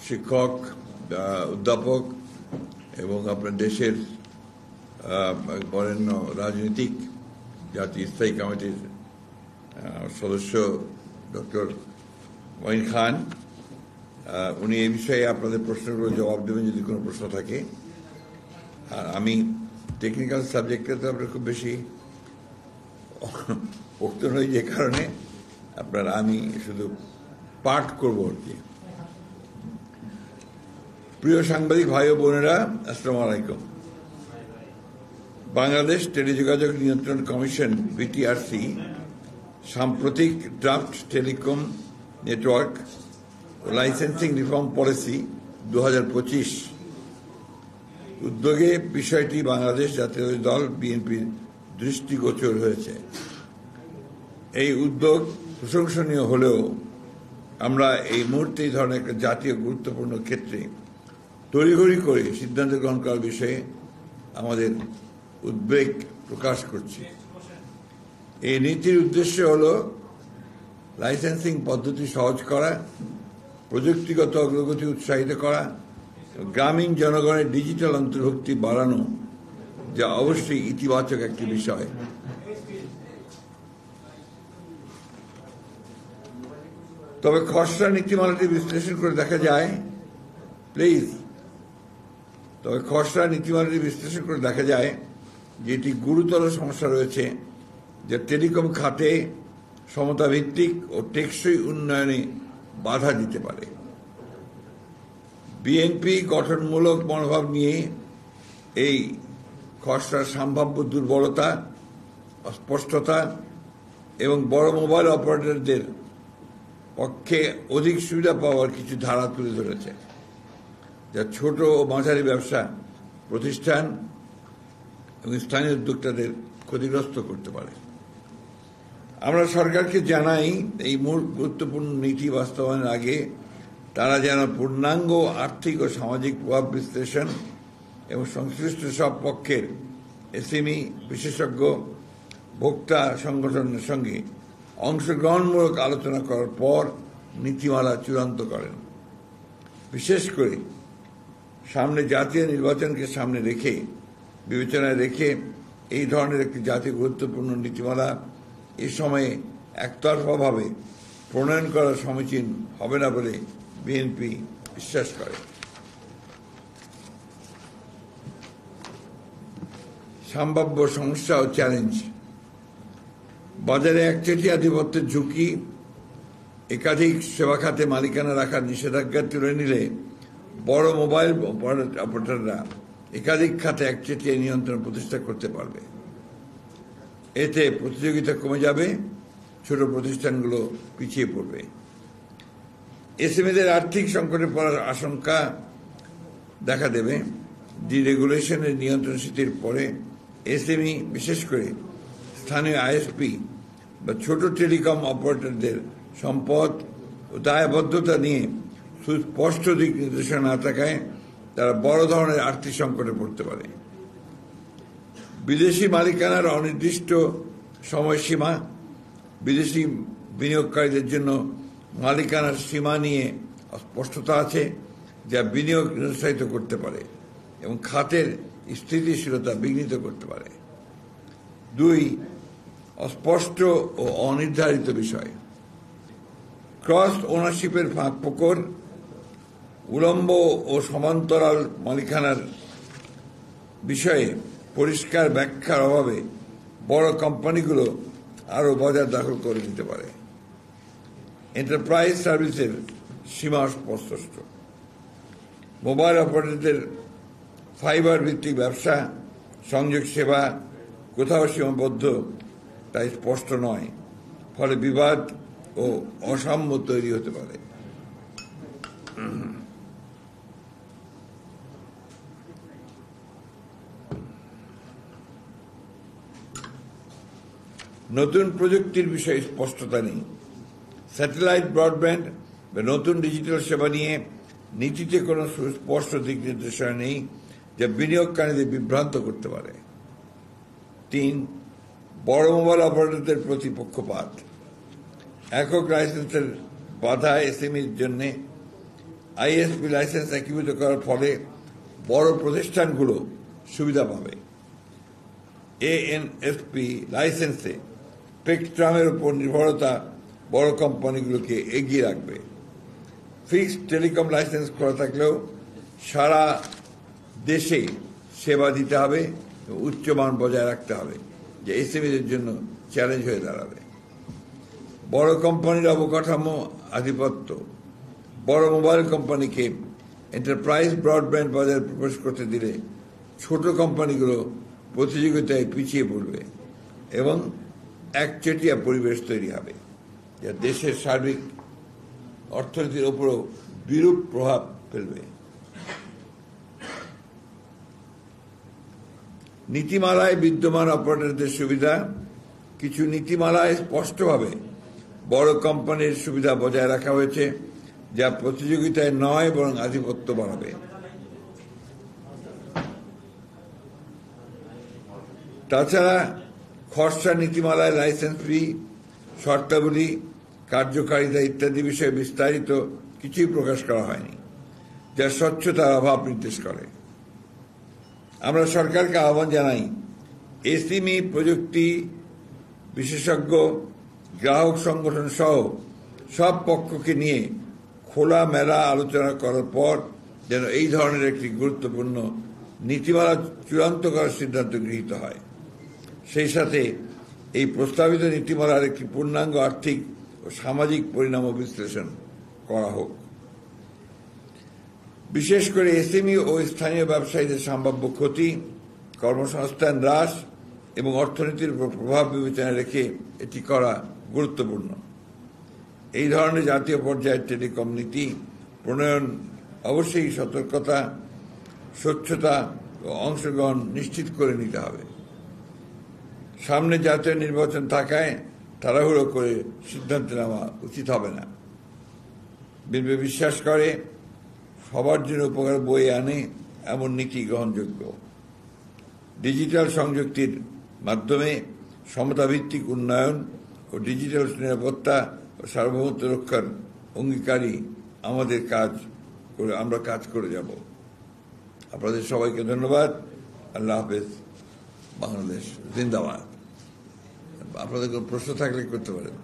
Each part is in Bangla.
শিক্ষক অধ্যাপক এবং আপনার দেশের বরেণ্য রাজনীতিক জাতীয় স্থায়ী কমিটির সদস্য ডক্টর মঈন খান, উনি এই বিষয়ে আপনাদের প্রশ্নগুলো জবাব দেবেন যদি কোনো প্রশ্ন থাকে। আর আমি টেকনিক্যাল সাবজেক্টে তো আপনার খুব বেশি পোক্ত নই, যে কারণে আমি শুধু পাঠ করব আর কি। প্রিয় সাংবাদিক ভাই ও বোনেরা, আসসালামু আলাইকুম। বাংলাদেশ টেলিযোগাযোগ নিয়ন্ত্রণ কমিশন বিটিআরসি সাম্প্রতিক ড্রাফট টেলিকম নেটওয়ার্ক ও লাইসেন্সিং রিফর্ম পলিসি 2025 উদ্যোগে বিষয়টি বাংলাদেশ জাতীয় দল বিএনপির দৃষ্টিগোচর হয়েছে। এই উদ্যোগ প্রশংসনীয় হলেও আমরা এই মুহূর্তে এই ধরনের একটা জাতীয় গুরুত্বপূর্ণ ক্ষেত্রে তড়িঘড়ি করে সিদ্ধান্ত গ্রহণ করার বিষয়ে আমাদের উদ্বেগ প্রকাশ করছি। এই নীতির উদ্দেশ্য হল লাইসেন্সিং পদ্ধতি সহজ করা, প্রযুক্তিগত অগ্রগতি উৎসাহিত করা, গ্রামীণ জনগণের ডিজিটাল অন্তর্ভুক্তি বাড়ানো, যা অবশ্যই ইতিবাচক একটি বিষয়। তবে খসড়া নীতিমালাটি বিশ্লেষণ করে দেখা যায় যে এটি গুরুতর সমস্যা রয়েছে, যা টেলিকম খাতে সমতাভিত্তিক ও টেকসই উন্নয়নে বাধা দিতে পারে। বিএনপি গঠনমূলক মনোভাব নিয়ে এই খসড়ার সম্ভাব্য দুর্বলতা, অস্পষ্টতা এবং বড় মোবাইল অপারেটরদের পক্ষে অধিক সুবিধা পাওয়ার কিছু ধারা তুলে ধরেছে, যা ছোট ও মাঝারি ব্যবসা প্রতিষ্ঠান এবং স্থানীয় উদ্যোক্তাদের ক্ষতিগ্রস্ত করতে পারে। আমরা সরকারকে জানাই, এই গুরুত্বপূর্ণ নীতি বাস্তবায়নের আগে তারা যেন পূর্ণাঙ্গ আর্থিক ও সামাজিক প্রভাব বিশ্লেষণ এবং সংশ্লিষ্ট সব পক্ষের এসএমই, বিশেষজ্ঞ, ভোক্তা সংগঠনের সঙ্গে অংশগ্রহণমূলক আলোচনা করার পর নীতিমালা চূড়ান্ত করেন। বিশেষ করে সামনে জাতীয় নির্বাচনকে সামনে রেখে বিবেচনায় রেখে এই ধরনের একটি জাতীয় গুরুত্বপূর্ণ নীতিমালা এ সময়ে একতরফাভাবে প্রণয়ন করা সমীচীন হবে না বলে বিএনপি বিশ্বাস করে। সম্ভাব্য সমস্যা ও চ্যালেঞ্জ: বাজারে একচেটিয়া আধিপত্যের ঝুঁকি, একাধিক সেবা খাতে মালিকানা রাখার নিষেধাজ্ঞা তুলে নিলে বড় মোবাইল অপারেটররা একাধিক খাতে একচেটিয়া নিয়ন্ত্রণ প্রতিষ্ঠা করতে পারবে। এতে প্রতিযোগিতা কমে যাবে, ছোট প্রতিষ্ঠানগুলো পিছিয়ে পড়বে। এসএমইদের আর্থিক সংকটে পড়ার আশঙ্কা দেখা দেবে। ডিরেগুলেশনের নিয়ন্ত্রণ শিথিল পরে এসএমই, বিশেষ করে স্থানীয় আইএসপি বা ছোট টেলিকম অপারেটরদের সম্পদ ও দায়বদ্ধতা নিয়ে সুস্পষ্ট দিক নির্দেশনা না থাকায় তারা বড় ধরনের আর্থিক সংকটে পড়তে পারে। বিদেশি মালিকানার অনির্দিষ্ট সময়সীমা, বিদেশি বিনিয়োগকারীদের জন্য মালিকানার সীমা নিয়ে অস্পষ্টতা আছে, যা বিনিয়োগ নিরুৎসাহিত করতে পারে এবং খাতের স্থিতিশীলতা বিঘ্নিত করতে পারে। 2. অস্পষ্ট ও অনির্ধারিত বিষয়: ক্রস ওনারশিপের ফাঁকফোকর, উলম্ব ও সমান্তরাল মালিকানার বিষয়ে পরিষ্কার ব্যাখ্যার অভাবে বড় কোম্পানিগুলো আরও বাজার দখল করে নিতে পারে। এন্টারপ্রাইজ সার্ভিসের সীমা অস্পষ্ট। মোবাইল অপারেটরদের ফাইবার ভিত্তিক ব্যবসা, সংযোগ সেবা কোথাও সীমাবদ্ধ, তাই স্পষ্ট নয়, ফলে বিবাদ ও অসাম্য তৈরি হতে পারে। নতুন প্রযুক্তির বিষয়ে স্পষ্টতা নেই। স্যাটেলাইট ব্রডব্যান্ড বা নতুন ডিজিটাল সেবা নিয়ে নীতিতে কোনো সুস্পষ্ট দিক নির্দেশনা নেই, যা বিনিয়োগকারীদের বিভ্রান্ত করতে পারে। 3. বড় মোবাইল অপারেটরদের প্রতি পক্ষপাত। একক লাইসেন্সের বাধা এসএমইর জন্য আইএসপি লাইসেন্স একীভূত করার ফলে বড় প্রতিষ্ঠানগুলো সুবিধা পাবে। এএনএসপি লাইসেন্সে স্পেকট্রামের উপর নির্ভরতা বড় কোম্পানিগুলোকে এগিয়ে রাখবে। ফিক্সড টেলিকম লাইসেন্স করা থাকলেও সারা দেশে সেবা দিতে হবে, উচ্চমান বজায় রাখতে হবে, যে এসএমইদের জন্য চ্যালেঞ্জ হয়ে দাঁড়াবে। বড় কোম্পানির অবকাঠামো আধিপত্য বড় মোবাইল কোম্পানিকে এন্টারপ্রাইজ ব্রডব্যান্ড বাজারে প্রবেশ করতে দিলে ছোট কোম্পানিগুলো প্রতিযোগিতায় পিছিয়ে পড়বে এবং একচেটিয়া পরিবেশ তৈরি হবে, যা দেশের সার্বিক অর্থনীতির উপরও বিরূপ প্রভাব ফেলবে। নীতিমালায় বিদ্যমান অপারেটরদের সুবিধা। কিছু নীতিমালায় স্পষ্টভাবে বড় কোম্পানির সুবিধা বজায় রাখা হয়েছে, যা প্রতিযোগিতায় নয় বরং আধিপত্য বাড়াবে। তাছাড়া খসড়া নীতিমালায় লাইসেন্স ফি, শর্তাবলী, কার্যকারিতা ইত্যাদি বিষয়ে বিস্তারিত কিছুই প্রকাশ করা হয়নি, যা স্বচ্ছতার অভাব নির্দেশ করে। আমরা সরকারকে আহ্বান জানাই, এসএমই প্রযুক্তি বিশেষজ্ঞ, গ্রাহক সংগঠন সহ সব পক্ষকে নিয়ে খোলামেলা আলোচনা করার পর যেন এই ধরনের একটি গুরুত্বপূর্ণ নীতিমালা চূড়ান্ত করার সিদ্ধান্ত গৃহীত হয়। সেই সাথে এই প্রস্তাবিত নীতিমালার একটি পূর্ণাঙ্গ আর্থিক ও সামাজিক পরিণাম বিশ্লেষণ করা হোক। বিশেষ করে এসএমই ও স্থানীয় ব্যবসায়ীদের সম্ভাব্য ক্ষতি, কর্মসংস্থান হ্রাস এবং অর্থনীতির উপর প্রভাব বিবেচনায় রেখে এটি করা গুরুত্বপূর্ণ। এই ধরনের জাতীয় পর্যায়ের টেলিকম নীতি প্রণয়ন অবশ্যই সতর্কতা, স্বচ্ছতা ও অংশগ্রহণ নিশ্চিত করে নিতে হবে। সামনে জাতীয় নির্বাচন থাকায় তাড়াহুড়ো করে সিদ্ধান্ত নেওয়া উচিত হবে না। বিএনপি বিশ্বাস করে সবার জন্য উপকার বয়ে আনে এমন নীতি গ্রহণযোগ্য। ডিজিটাল সংযুক্তির মাধ্যমে সমতাভিত্তিক উন্নয়ন ও ডিজিটাল নিরাপত্তা ও সার্বভৌমত্ব রক্ষার অঙ্গীকারী আমরা কাজ করে যাব। আপনাদের সবাইকে ধন্যবাদ। আল্লাহ হাফেজ। বাংলাদেশ জিন্দাবাদ। আপনাদের কোনো প্রশ্ন থাকলে করতে পারেন।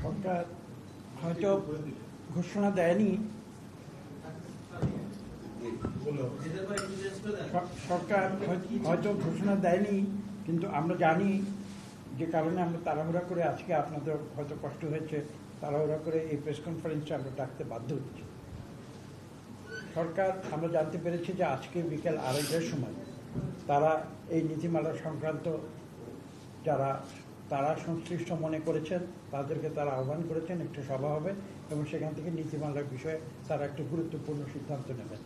সরকার হয়তো ঘোষণা দেয়নি, সরকার হয়তো ঘোষণা দেয়নি, কিন্তু আমরা জানি যে কারণে আমরা তাড়াহুড়া করে আজকে আপনাদের হয়তো কষ্ট হয়েছে, তাড়াহুড়া করে এই প্রেস কনফারেন্সটা আমরা ডাকতে বাধ্য হচ্ছি। সরকার আমরা জানতে পেরেছি যে আজকে বিকেল 2:30টার সময় তারা এই নীতিমালা সংক্রান্ত তারা সংশ্লিষ্ট মনে করেছেন তাদেরকে তারা আহ্বান করেছেন, একটা সভা হবে এবং সেখান থেকে নীতিমালার বিষয়ে তারা একটা গুরুত্বপূর্ণ সিদ্ধান্ত নেবেন।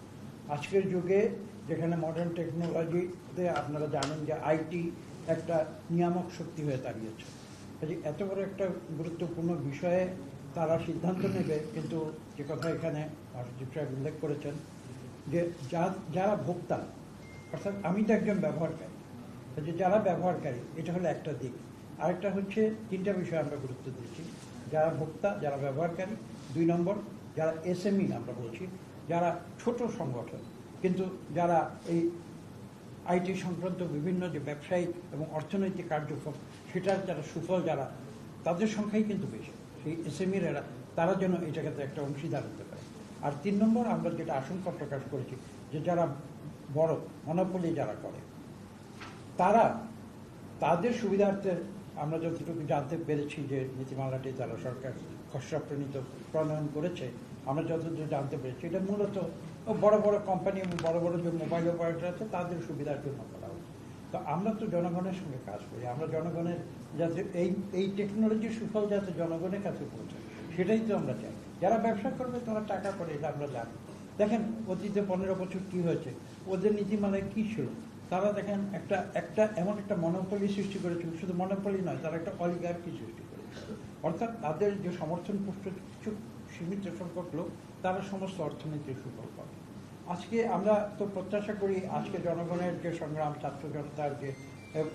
আজকের যুগে যেখানে মডার্ন টেকনোলজিতে আপনারা জানেন যে আইটি একটা নিয়ামক শক্তি হয়ে দাঁড়িয়েছে, এত বড় একটা গুরুত্বপূর্ণ বিষয়ে তারা সিদ্ধান্ত নেবে। কিন্তু যে কথা এখানে সচিব সাহেব উল্লেখ করেছেন যে যারা ভোক্তা, অর্থাৎ আমি তো একজন ব্যবহারকারী, যে যারা ব্যবহারকারী এটা হলো একটা দিক। আরেকটা হচ্ছে 3টা বিষয় আমরা গুরুত্ব দিচ্ছি, যারা ভোক্তা, যারা ব্যবহারকারী। 2 নম্বর যারা এসএমই আমরা বলছি, যারা ছোট সংগঠন কিন্তু যারা এই আইটি সংক্রান্ত বিভিন্ন যে ব্যবসায়িক এবং অর্থনৈতিক কার্যক্রম সেটার যারা সুফল যারা, তাদের সংখ্যাই কিন্তু বেশি। সেই এসএমইরা তারা যেন এই জায়গাতে একটা অংশীদার হতে পারে। আর 3 নম্বর আমরা যেটা আশঙ্কা প্রকাশ করেছি যে যারা বড় মনোপলি যারা করে তাদের সুবিধার্থে আমরা যতটুকু জানতে পেরেছি যে নীতিমালাটি যারা সরকার খসড়া প্রণয়ন করেছে, আমরা যতদূর জানতে পেরেছি এটা মূলত বড় বড় কোম্পানি এবং বড় বড় যে মোবাইল অপারেটর আছে তাদের সুবিধার জন্য করা হচ্ছে। তো আমরা তো জনগণের সঙ্গে কাজ করি, আমরা জনগণের যাতে এই টেকনোলজির সুফল যাতে জনগণের কাছে পৌঁছায় সেটাই তো আমরা চাই। যারা ব্যবসা করবে তারা টাকা করে, এটা আমরা জানি। দেখেন অতীতে 15 বছর কি হয়েছে, ওদের নীতিমালায় কি ছিল। তারা দেখেন একটা এমন একটা মনোপলি সৃষ্টি করেছিল, শুধু মনোপলি নয়, তারা একটা অলিগার্কি সৃষ্টি করেছিল। অর্থাৎ তাদের যে সমর্থন পুষ্ট কিছু সীমিত সংখ্যক লোক তারা সমস্ত অর্থনীতির সুফল পাবে। আজকে আমরা তো প্রত্যাশা করি আজকে জনগণের যে সংগ্রাম, ছাত্র জনতার যে এবং